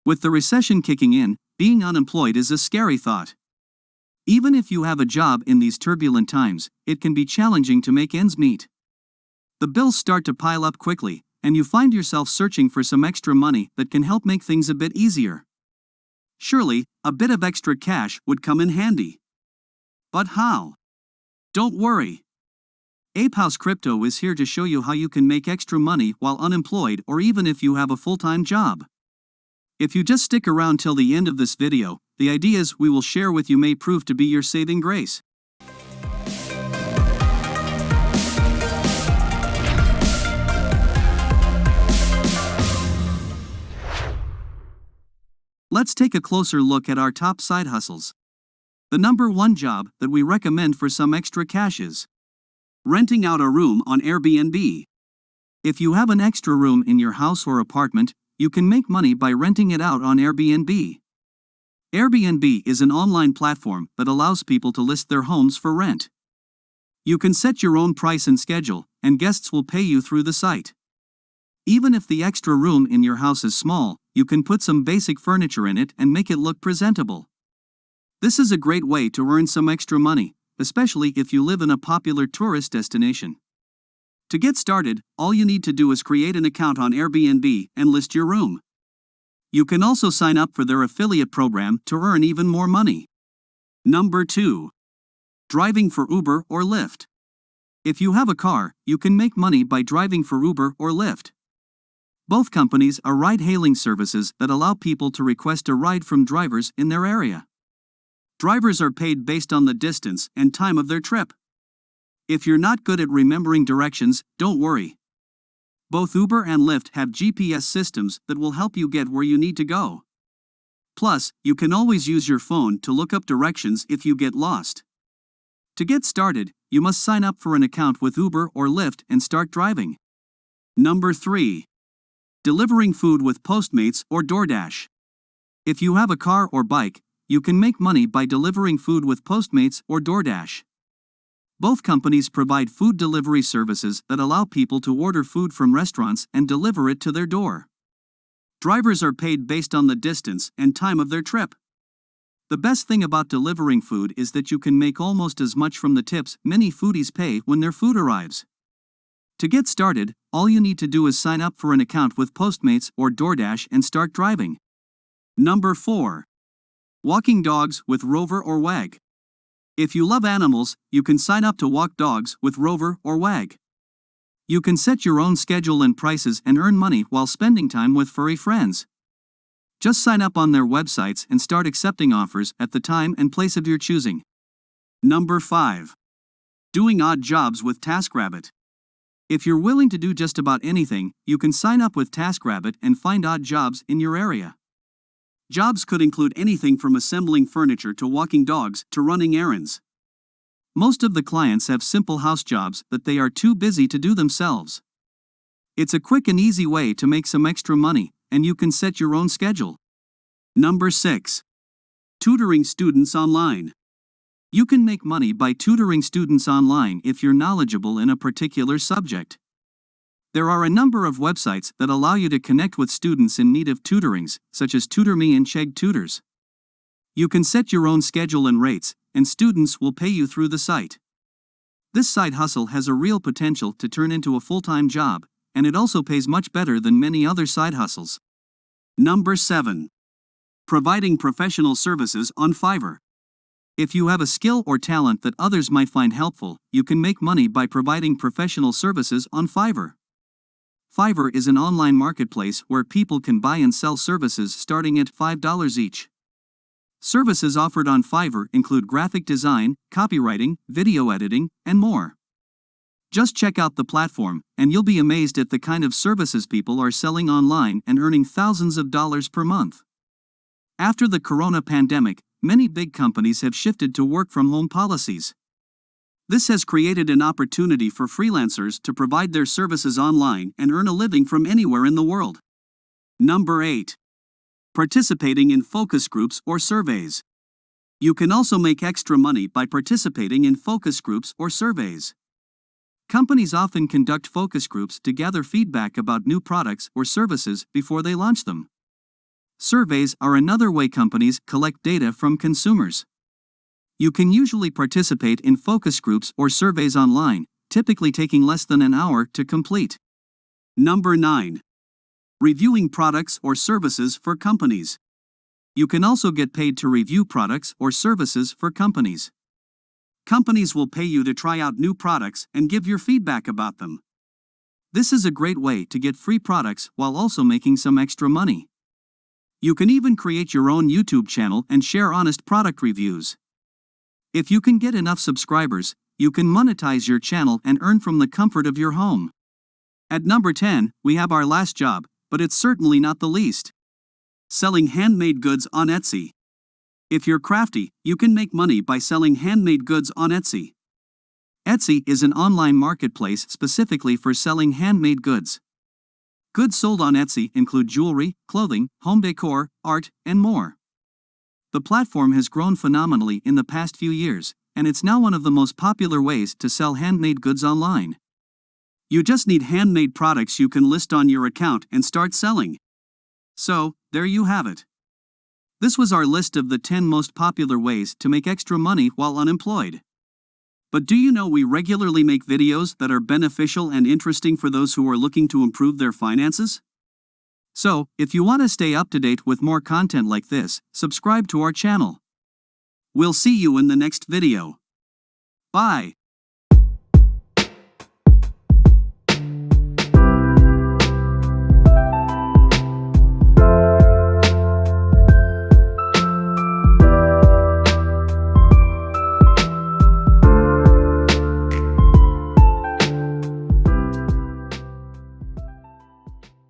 With the recession kicking in, being unemployed is a scary thought. Even if you have a job in these turbulent times, it can be challenging to make ends meet. The bills start to pile up quickly, and you find yourself searching for some extra money that can help make things a bit easier. Surely, a bit of extra cash would come in handy. But how? Don't worry. Apehouse Crypto is here to show you how you can make extra money while unemployed or even if you have a full-time job. If you just stick around till the end of this video, the ideas we will share with you may prove to be your saving grace. Let's take a closer look at our top side hustles. The number one job that we recommend for some extra cash is renting out a room on Airbnb. If you have an extra room in your house or apartment, you can make money by renting it out on Airbnb. Airbnb is an online platform that allows people to list their homes for rent. You can set your own price and schedule, and guests will pay you through the site. Even if the extra room in your house is small, you can put some basic furniture in it and make it look presentable. This is a great way to earn some extra money, especially if you live in a popular tourist destination. To get started, all you need to do is create an account on Airbnb and list your room. You can also sign up for their affiliate program to earn even more money. Number 2. Driving for Uber or Lyft. If you have a car, you can make money by driving for Uber or Lyft. Both companies are ride-hailing services that allow people to request a ride from drivers in their area. Drivers are paid based on the distance and time of their trip. If you're not good at remembering directions, don't worry. Both Uber and Lyft have GPS systems that will help you get where you need to go. Plus, you can always use your phone to look up directions if you get lost. To get started, you must sign up for an account with Uber or Lyft and start driving. Number 3. Delivering food with Postmates or Doordash. If you have a car or bike, you can make money by delivering food with Postmates or Doordash. Both companies provide food delivery services that allow people to order food from restaurants and deliver it to their door. Drivers are paid based on the distance and time of their trip. The best thing about delivering food is that you can make almost as much from the tips many foodies pay when their food arrives. To get started, all you need to do is sign up for an account with Postmates or Doordash and start driving. Number 4. Walking dogs with Rover or Wag. If you love animals, you can sign up to walk dogs with Rover or Wag. You can set your own schedule and prices and earn money while spending time with furry friends. Just sign up on their websites and start accepting offers at the time and place of your choosing. Number 5. Doing odd jobs with TaskRabbit. If you're willing to do just about anything, you can sign up with TaskRabbit and find odd jobs in your area. Jobs could include anything from assembling furniture to walking dogs to running errands. Most of the clients have simple house jobs that they are too busy to do themselves. It's a quick and easy way to make some extra money, and you can set your own schedule. Number 6. Tutoring students online. You can make money by tutoring students online if you're knowledgeable in a particular subject. There are a number of websites that allow you to connect with students in need of tutorings, such as TutorMe and Chegg Tutors. You can set your own schedule and rates, and students will pay you through the site. This side hustle has a real potential to turn into a full-time job, and it also pays much better than many other side hustles. Number 7. Providing professional services on Fiverr. If you have a skill or talent that others might find helpful, you can make money by providing professional services on Fiverr. Fiverr is an online marketplace where people can buy and sell services starting at $5 each. Services offered on Fiverr include graphic design, copywriting, video editing, and more. Just check out the platform, and you'll be amazed at the kind of services people are selling online and earning thousands of dollars per month. After the corona pandemic, many big companies have shifted to work-from-home policies. This has created an opportunity for freelancers to provide their services online and earn a living from anywhere in the world. Number 8. Participating in focus groups or surveys. You can also make extra money by participating in focus groups or surveys. Companies often conduct focus groups to gather feedback about new products or services before they launch them. Surveys are another way companies collect data from consumers. You can usually participate in focus groups or surveys online, typically taking less than an hour to complete. Number 9. Reviewing products or services for companies. You can also get paid to review products or services for companies. Companies will pay you to try out new products and give your feedback about them. This is a great way to get free products while also making some extra money. You can even create your own YouTube channel and share honest product reviews. If you can get enough subscribers, you can monetize your channel and earn from the comfort of your home. At number 10, we have our last job, but it's certainly not the least. Selling handmade goods on Etsy. If you're crafty, you can make money by selling handmade goods on Etsy. Etsy is an online marketplace specifically for selling handmade goods. Goods sold on Etsy include jewelry, clothing, home decor, art, and more. The platform has grown phenomenally in the past few years, and it's now one of the most popular ways to sell handmade goods online. You just need handmade products you can list on your account and start selling. So, there you have it. This was our list of the 10 most popular ways to make extra money while unemployed. But do you know we regularly make videos that are beneficial and interesting for those who are looking to improve their finances? So, if you want to stay up to date with more content like this, subscribe to our channel. We'll see you in the next video. Bye.